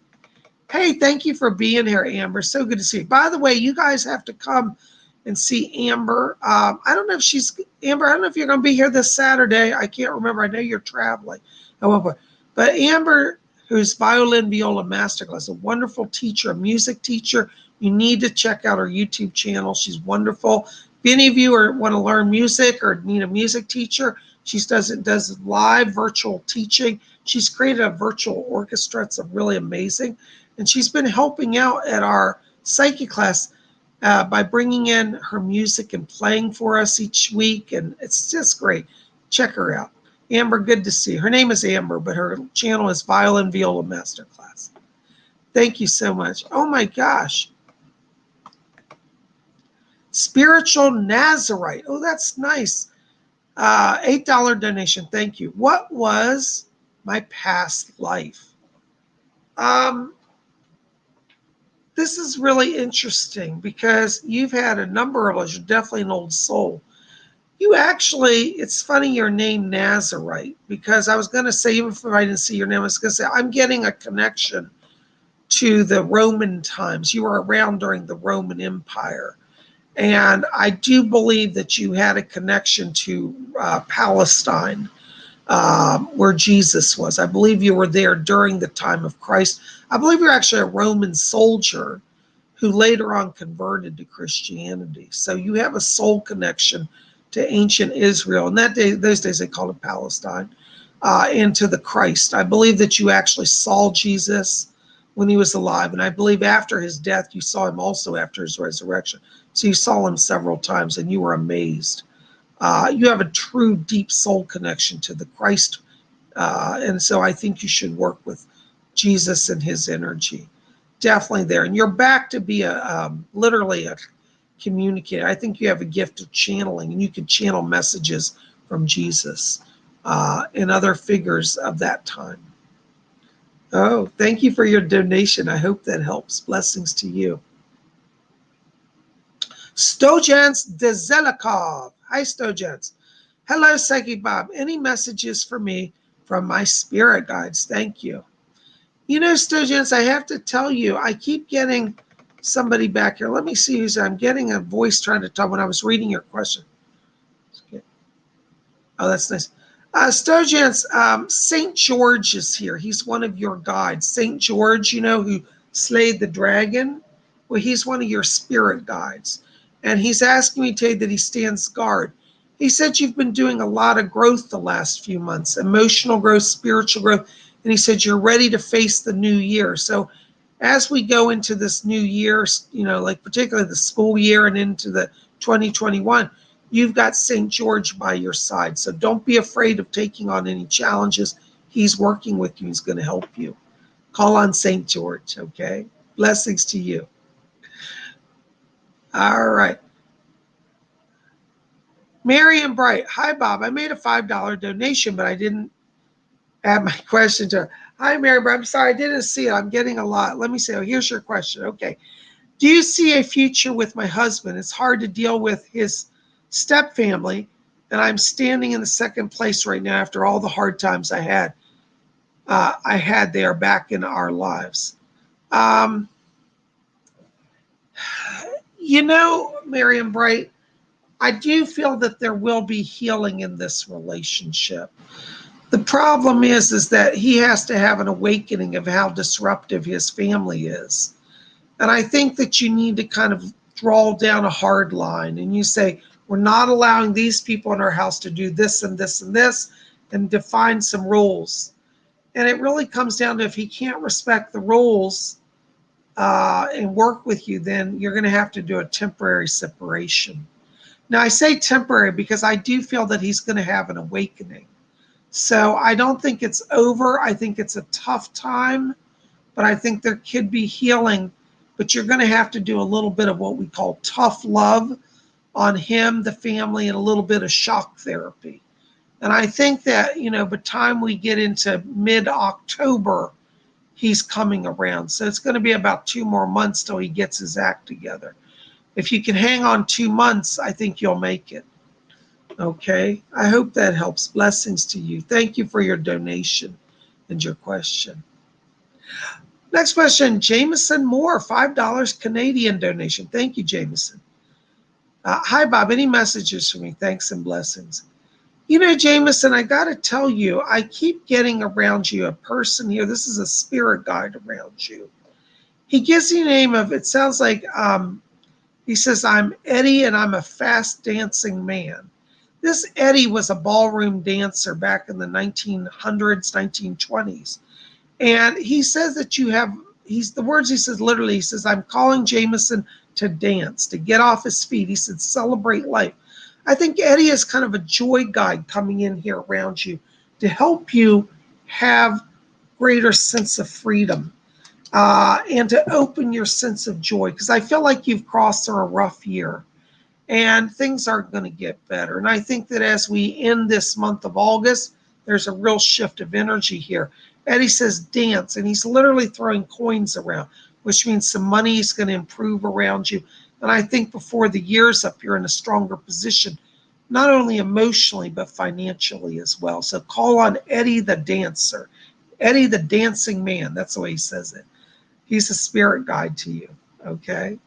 Hey, thank you for being here, Amber. So good to see you. By the way, you guys have to come and see Amber. I don't know if Amber, I don't know if you're going to be here this Saturday. I can't remember. I know you're traveling. But Amber, who's violin viola masterclass, a wonderful teacher, a music teacher. You need to check out her YouTube channel. She's wonderful. If any of you want to learn music or need a music teacher, she does live virtual teaching. She's created a virtual orchestra. It's really amazing. And she's been helping out at our psychic class by bringing in her music and playing for us each week. And it's just great. Check her out. Amber, good to see you. Her name is Amber, but her channel is Violin Viola Masterclass. Thank you so much. Oh my gosh. Spiritual Nazarite. Oh, that's nice. $8 donation. Thank you. What was my past life? This is really interesting, because you've had a number of us. You're definitely an old soul. You actually, it's funny your name Nazarite, because I was going to say, even if I didn't see your name, I was going to say, I'm getting a connection to the Roman times. You were around during the Roman Empire. And I do believe that you had a connection to Palestine, where Jesus was. I believe you were there during the time of Christ. I believe you're actually a Roman soldier who later on converted to Christianity. So you have a soul connection to ancient Israel. And those days they called it Palestine, and to the Christ. I believe that you actually saw Jesus when he was alive. And I believe after his death, you saw him also after his resurrection. So you saw him several times and you were amazed. You have a true deep soul connection to the Christ. And so I think you should work with Jesus and his energy. Definitely there. And you're back to be literally a communicator. I think you have a gift of channeling, and you can channel messages from Jesus and other figures of that time. Oh, thank you for your donation. I hope that helps. Blessings to you. Stojans Dezelikov. Hi, Stojans. Hello, Psychic Bob. Any messages for me from my spirit guides? Thank you. You know, Stojans, I have to tell you, I keep getting somebody back here. Let me see who's. I'm getting a voice trying to talk when I was reading your question. Oh, that's nice. Stojans, St. George is here. He's one of your guides. St. George, you know, who slayed the dragon. Well, he's one of your spirit guides. And he's asking me today that he stands guard. He said you've been doing a lot of growth the last few months, emotional growth, spiritual growth. And he said you're ready to face the new year. So as we go into this new year, you know, like particularly the school year and into the 2021, you've got St. George by your side. So don't be afraid of taking on any challenges. He's working with you. He's going to help you. Call on St. George, okay? Blessings to you. All right. Marion Bright. Hi, Bob. I made a $5 donation, but I didn't add my question to her. Hi, Mary Bright. I'm sorry. I didn't see it. I'm getting a lot. Let me say, oh, here's your question. Okay. Do you see a future with my husband? It's hard to deal with his step family, and I'm standing in the second place right now after all the hard times I had. They are back in our lives. You know, Marion Bright, I do feel that there will be healing in this relationship. The problem is that he has to have an awakening of how disruptive his family is. And I think that you need to kind of draw down a hard line and you say, we're not allowing these people in our house to do this and this and this, and define some rules. And it really comes down to if he can't respect the rules and work with you, then you're going to have to do a temporary separation. Now, I say temporary because I do feel that he's going to have an awakening. So I don't think it's over. I think it's a tough time, but I think there could be healing. But you're going to have to do a little bit of what we call tough love on him, the family, and a little bit of shock therapy. And I think that, you know, by the time we get into mid-October, he's coming around. So it's going to be about 2 more months till he gets his act together. If you can hang on 2 months, I think you'll make it. Okay? I hope that helps. Blessings to you. Thank you for your donation and your question. Next question, Jameson Moore, $5 Canadian donation. Thank you, Jameson. Hi, Bob. Any messages for me? Thanks and blessings. You know, Jameson, I got to tell you, I keep getting around you a person here. This is a spirit guide around you. He gives you a name of, it sounds like, he says, I'm Eddie and I'm a fast dancing man. This Eddie was a ballroom dancer back in the 1900s, 1920s. And he says that you have, the words he says literally, he says, I'm calling Jameson to dance, to get off his feet. He said, celebrate life. I think Eddie is kind of a joy guide coming in here around you to help you have greater sense of freedom and to open your sense of joy. Because I feel like you've crossed through a rough year and things are going to get better. And I think that as we end this month of August, there's a real shift of energy here. Eddie says dance, and he's literally throwing coins around, which means some money is going to improve around you. And I think before the year's up, you're in a stronger position, not only emotionally, but financially as well. So call on Eddie the dancer, Eddie the dancing man. That's the way he says it. He's a spirit guide to you, okay?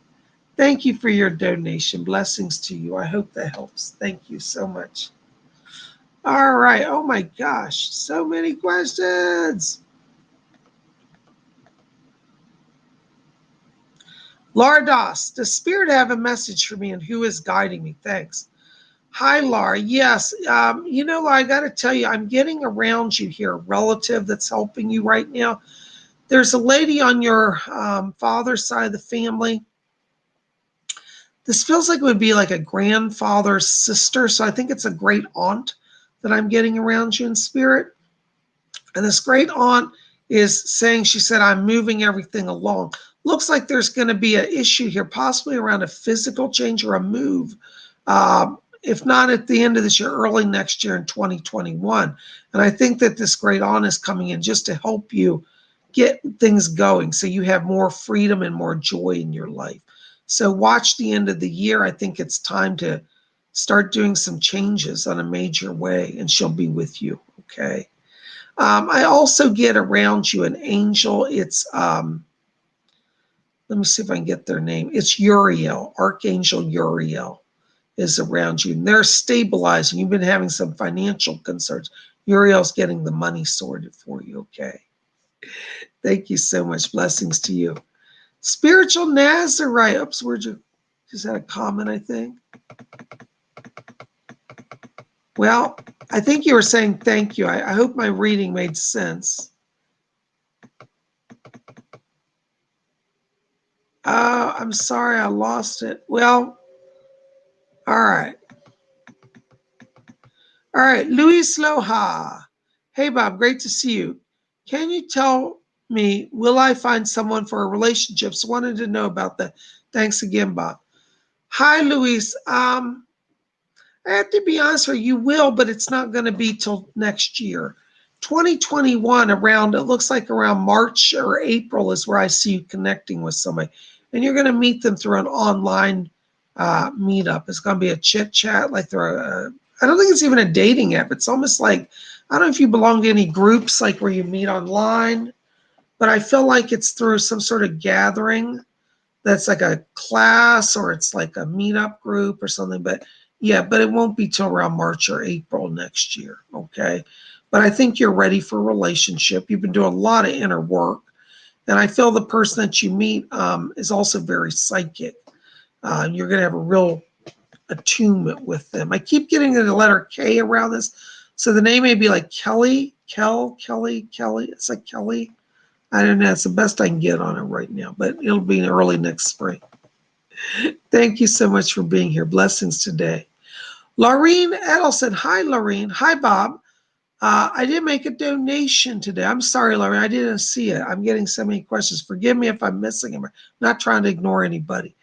Thank you for your donation. Blessings to you. I hope that helps. Thank you so much. All right. Oh my gosh. So many questions. Laura Doss, does Spirit have a message for me and who is guiding me? Thanks. Hi, Laura. Yes. You know, Laura, I got to tell you, I'm getting around you here, a relative that's helping you right now. There's a lady on your father's side of the family. This feels like it would be like a grandfather's sister. So I think it's a great aunt that I'm getting around you in spirit. And this great aunt is saying, she said, I'm moving everything along. Looks like there's going to be an issue here, possibly around a physical change or a move. If not at the end of this year, early next year in 2021. And I think that this great aunt is coming in just to help you get things going so you have more freedom and more joy in your life. So watch the end of the year. I think it's time to start doing some changes on a major way, and she'll be with you, okay? I also get around you an angel. It's, let me see if I can get their name. It's Uriel, Archangel Uriel is around you. And they're stabilizing. You've been having some financial concerns. Uriel's getting the money sorted for you, okay? Thank you so much. Blessings to you. Spiritual Nazarite. Oops, where'd you? Just had a comment, I think. Well, I think you were saying thank you. I hope my reading made sense. I'm sorry I lost it. Well, all right. All right, Luis Loja. Hey, Bob, great to see you. Can you tell me, will I find someone for a relationship? So wanted to know about that. Thanks again, Bob. Hi, Luis. I have to be honest with you, you will, but it's not going to be till next year. 2021 around, it looks like around March or April is where I see you connecting with somebody. And you're going to meet them through an online meetup. It's going to be a chit chat, like through I don't think it's even a dating app. It's almost like, I don't know if you belong to any groups like where you meet online, but I feel like it's through some sort of gathering that's like a class or it's like a meetup group or something. But yeah, but it won't be till around March or April next year, okay? But I think you're ready for a relationship. You've been doing a lot of inner work. And I feel the person that you meet is also very psychic. You're going to have a real attunement with them. I keep getting the letter K around this. So the name may be like Kelly. It's like Kelly. I don't know. It's the best I can get on it right now, but it'll be early next spring. Thank you so much for being here. Blessings today. Laureen Edelson. Hi, Laureen. Hi, Bob. I did make a donation today. I'm sorry, Laureen. I didn't see it. I'm getting so many questions. Forgive me if I'm missing them. I'm not trying to ignore anybody.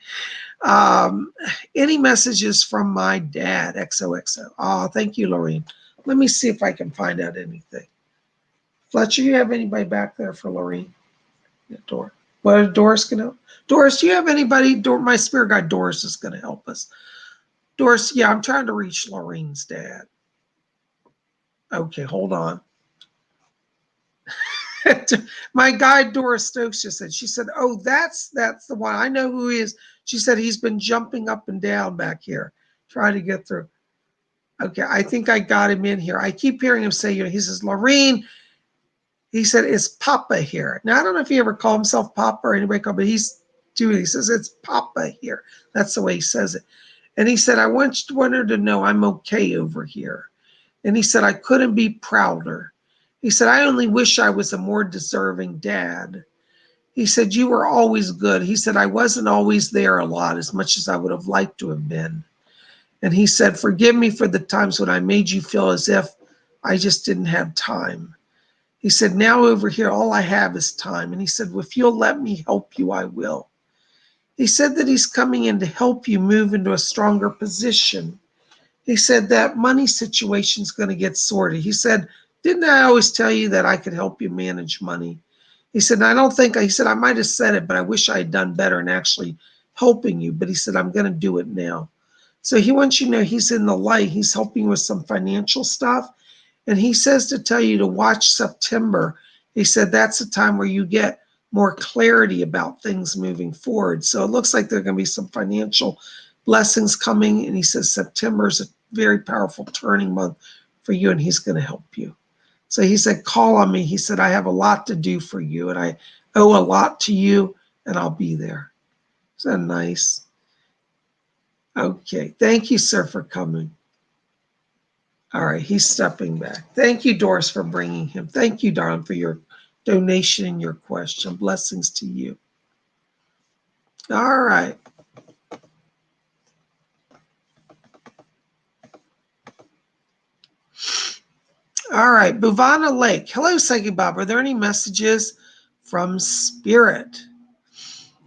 Any messages from my dad, XOXO? Oh, thank you, Lorraine. Let me see if I can find out anything. Fletcher, you have anybody back there for Lorraine? Yeah, Doris. What, Doris can help? Doris, do you have anybody? My spirit guide Doris is going to help us. Doris, yeah, I'm trying to reach Lorraine's dad. Okay, hold on. My guide Doris Stokes just said, she said, oh, that's the one. I know who he is. She said he's been jumping up and down back here, trying to get through. Okay, I think I got him in here. I keep hearing him say, he says, Lorraine, he said, is Papa here? Now, I don't know if he ever called himself Papa or anybody called, but he's doing, he says, it's Papa here. That's the way he says it. And he said, I want her to know I'm okay over here. And he said, I couldn't be prouder. He said, I only wish I was a more deserving dad. He said, you were always good. He said, I wasn't always there a lot, as much as I would have liked to have been. And he said, forgive me for the times when I made you feel as if I just didn't have time. He said, now over here, all I have is time. And he said, well, if you'll let me help you, I will. He said that he's coming in to help you move into a stronger position. He said that money situation is going to get sorted. He said, didn't I always tell you that I could help you manage money? He said, I don't think, he said, I might have said it, but I wish I had done better in actually helping you. But he said, I'm going to do it now. So he wants you to know he's in the light. He's helping you with some financial stuff. And he says to tell you to watch September. He said, that's the time where you get more clarity about things moving forward. So it looks like there are going to be some financial blessings coming. And he says, September is a very powerful turning month for you, and he's going to help you. So he said, call on me. He said, I have a lot to do for you, and I owe a lot to you, and I'll be there. Is that nice? Okay. Thank you, sir, for coming. All right. He's stepping back. Thank you, Doris, for bringing him. Thank you, darling, for your donation in your question. Blessings to you. All right. All right. Buvana Lake. Hello, Psychic Bob. Are there any messages from Spirit?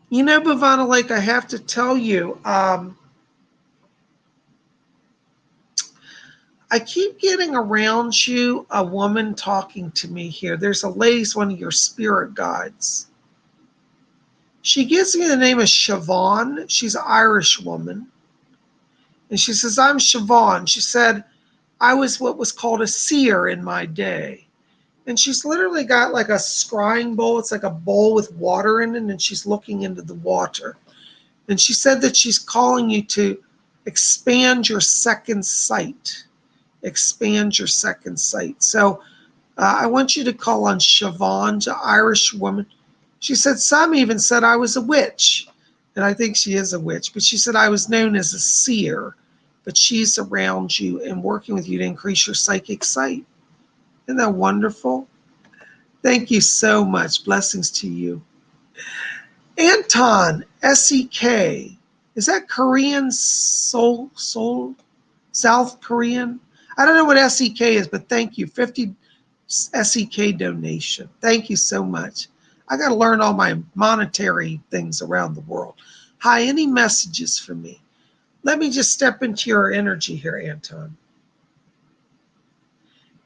You know, Buvana Lake, I have to tell you, I keep getting around you a woman talking to me here. There's a lady's one of your spirit guides. She gives me the name of Siobhan. She's an Irish woman. And she says, I'm Siobhan. She said, I was what was called a seer in my day. And she's literally got like a scrying bowl. It's like a bowl with water in it, and she's looking into the water. And she said that she's calling you to expand your second sight. Expand your second sight. So I want you to call on Siobhan, the Irish woman. She said, some even said I was a witch. And I think she is a witch. But she said I was known as a seer. But she's around you and working with you to increase your psychic sight. Isn't that wonderful? Thank you so much. Blessings to you. Anton, SEK. Is that Korean Seoul? South Korean? I don't know what SEK is, but thank you. 50 SEK donation. Thank you so much. I got to learn all my monetary things around the world. Hi, any messages for me? Let me just step into your energy here, Anton.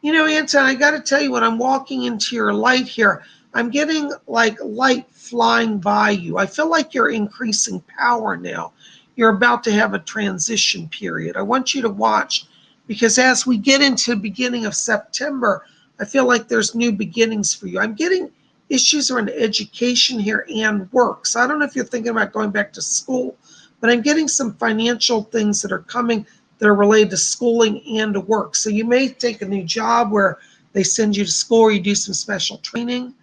You know, Anton, I got to tell you, when I'm walking into your light here, I'm getting like light flying by you. I feel like you're increasing power now. You're about to have a transition period. I want you to watch, because as we get into the beginning of September, I feel like there's new beginnings for you. I'm getting issues around education here and work. So I don't know if you're thinking about going back to school, but I'm getting some financial things that are coming that are related to schooling and to work. So you may take a new job where they send you to school or you do some special training,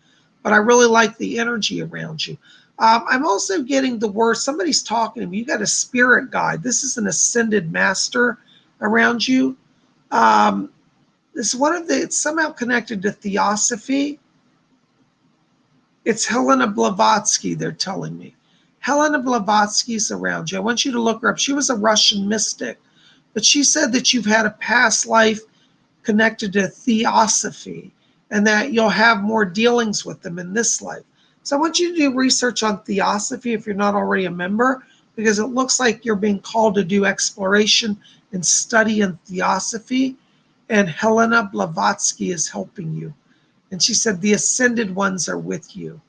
but I really like the energy around you. I'm also getting the word, somebody's talking to me. You got a spirit guide. This is an ascended master around you. This one of the, it's somehow connected to theosophy. It's Helena Blavatsky, they're telling me. Helena Blavatsky's around you. I want you to look her up. She was a Russian mystic, but she said that you've had a past life connected to theosophy and that you'll have more dealings with them in this life. So I want you to do research on theosophy if you're not already a member, because it looks like you're being called to do exploration and study in theosophy, and Helena Blavatsky is helping you. And she said the ascended ones are with you.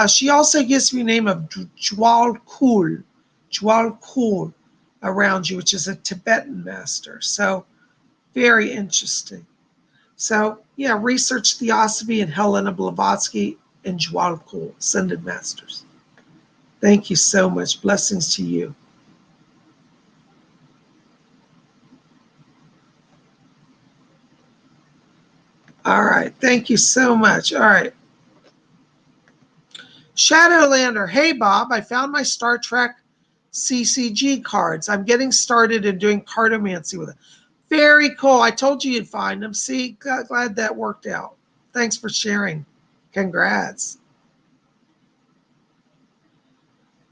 She also gives me the name of Jwal Kul around you, which is a Tibetan master. So very interesting. So yeah, research theosophy and Helena Blavatsky and Jwal Kul, ascended masters. Thank you so much. Blessings to you. All right. Thank you so much. All right. Shadowlander. Hey, Bob, I found my Star Trek CCG cards. I'm getting started in doing cartomancy with it. Very cool. I told you you'd find them. See, glad that worked out. Thanks for sharing. Congrats.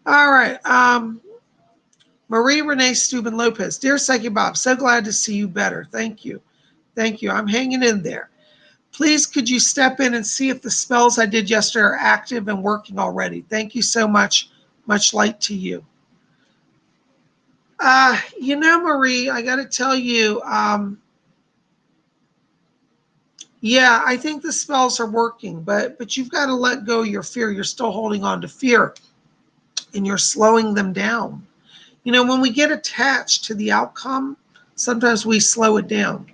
All right. Marie Renee Steuben Lopez. Dear Psychic Bob, so glad to see you better. Thank you. Thank you. I'm hanging in there. Please, could you step in and see if the spells I did yesterday are active and working already? Thank you so much. Much light to you. You know, Marie, I got to tell you, yeah, I think the spells are working, but you've got to let go of your fear. You're still holding on to fear, and you're slowing them down. You know, when we get attached to the outcome, sometimes we slow it down.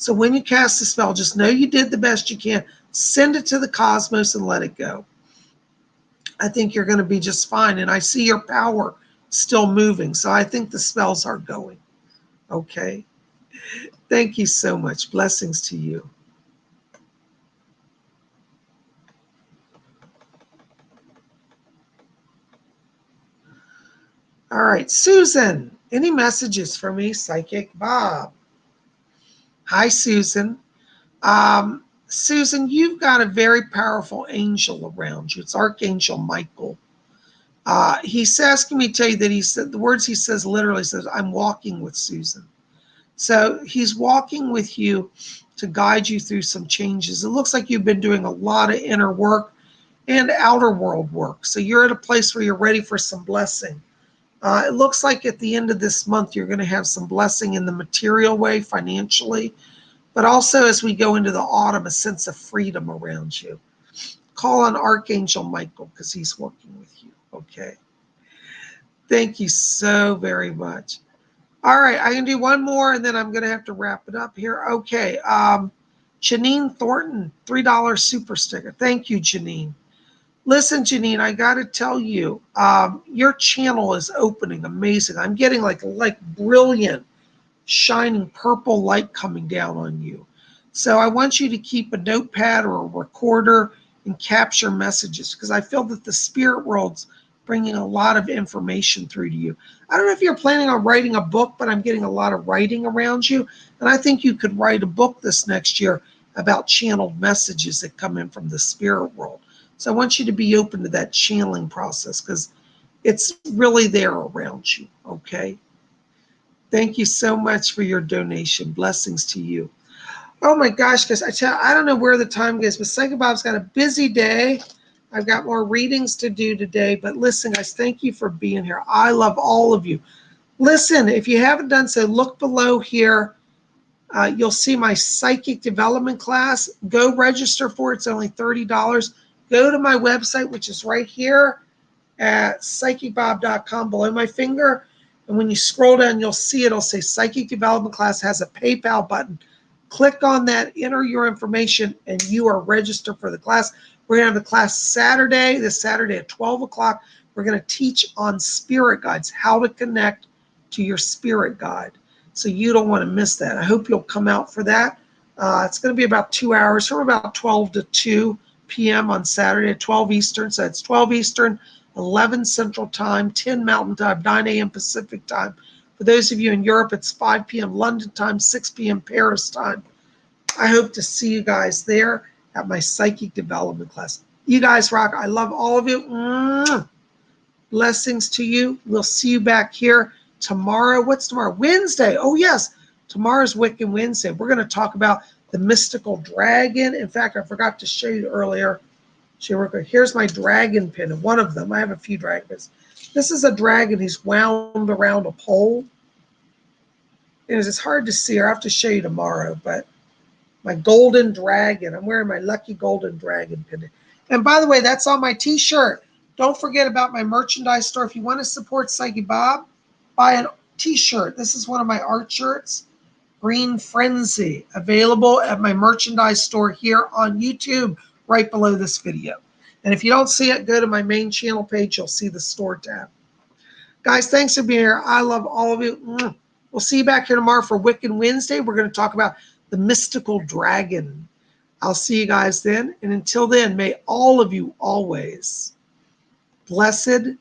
So when you cast the spell, just know you did the best you can. Send it to the cosmos and let it go. I think you're going to be just fine. And I see your power still moving. So I think the spells are going. Okay. Thank you so much. Blessings to you. All right, Susan, any messages for me, Psychic Bob? Hi, Susan. Susan, you've got a very powerful angel around you. It's Archangel Michael. He's asking me to tell you that he said, the words he says literally says, I'm walking with Susan. So he's walking with you to guide you through some changes. It looks like you've been doing a lot of inner work and outer world work. So you're at a place where you're ready for some blessing. It looks like at the end of this month, you're going to have some blessing in the material way, financially, but also as we go into the autumn, a sense of freedom around you. Call on Archangel Michael because he's working with you. Okay. Thank you so very much. All right, I'm going to do one more and then I'm going to have to wrap it up here. Okay. Janine Thornton, $3 super sticker. Thank you, Janine. Listen, Janine, I got to tell you, your channel is opening amazing. I'm getting like brilliant, shining purple light coming down on you. So I want you to keep a notepad or a recorder and capture messages because I feel that the spirit world's bringing a lot of information through to you. I don't know if you're planning on writing a book, but I'm getting a lot of writing around you. And I think you could write a book this next year about channeled messages that come in from the spirit world. So I want you to be open to that channeling process because it's really there around you, okay? Thank you so much for your donation. Blessings to you. Oh my gosh, guys, I don't know where the time goes, but Psychic Bob's got a busy day. I've got more readings to do today, but listen, guys, thank you for being here. I love all of you. Listen, if you haven't done so, look below here. You'll see my psychic development class. Go register for it. It's only $30. Go to my website, which is right here at PsychicBob.com below my finger. And when you scroll down, you'll see it'll say Psychic Development Class has a PayPal button. Click on that, enter your information, and you are registered for the class. We're going to have the class this Saturday at 12 o'clock. We're going to teach on spirit guides, how to connect to your spirit guide. So you don't want to miss that. I hope you'll come out for that. It's going to be about 2 hours, from about 12 to 2 p.m. on Saturday at 12 Eastern. So it's 12 Eastern, 11 Central Time, 10 Mountain Time, 9 a.m. Pacific Time. For those of you in Europe, it's 5 p.m. London time, 6 p.m. Paris time. I hope to see you guys there at my psychic development class. You guys rock. I love all of you. Blessings to you. We'll see you back here tomorrow. What's tomorrow? Wednesday. Oh, yes. Tomorrow's Wiccan Wednesday. We're going to talk about the mystical dragon. In fact, I forgot to show you earlier. Here's my dragon pin, one of them. I have a few dragons. This is a dragon. He's wound around a pole. It's hard to see. I'll have to show you tomorrow, but my golden dragon. I'm wearing my lucky golden dragon pin. And by the way, that's on my t-shirt. Don't forget about my merchandise store. If you want to support Psychic Bob, buy a t-shirt. This is one of my art shirts. Green Frenzy, available at my merchandise store here on YouTube, right below this video. And if you don't see it, go to my main channel page. You'll see the store tab. Guys, thanks for being here. I love all of you. We'll see you back here tomorrow for Wiccan Wednesday. We're going to talk about the mystical dragon. I'll see you guys then. And until then, may all of you always blessed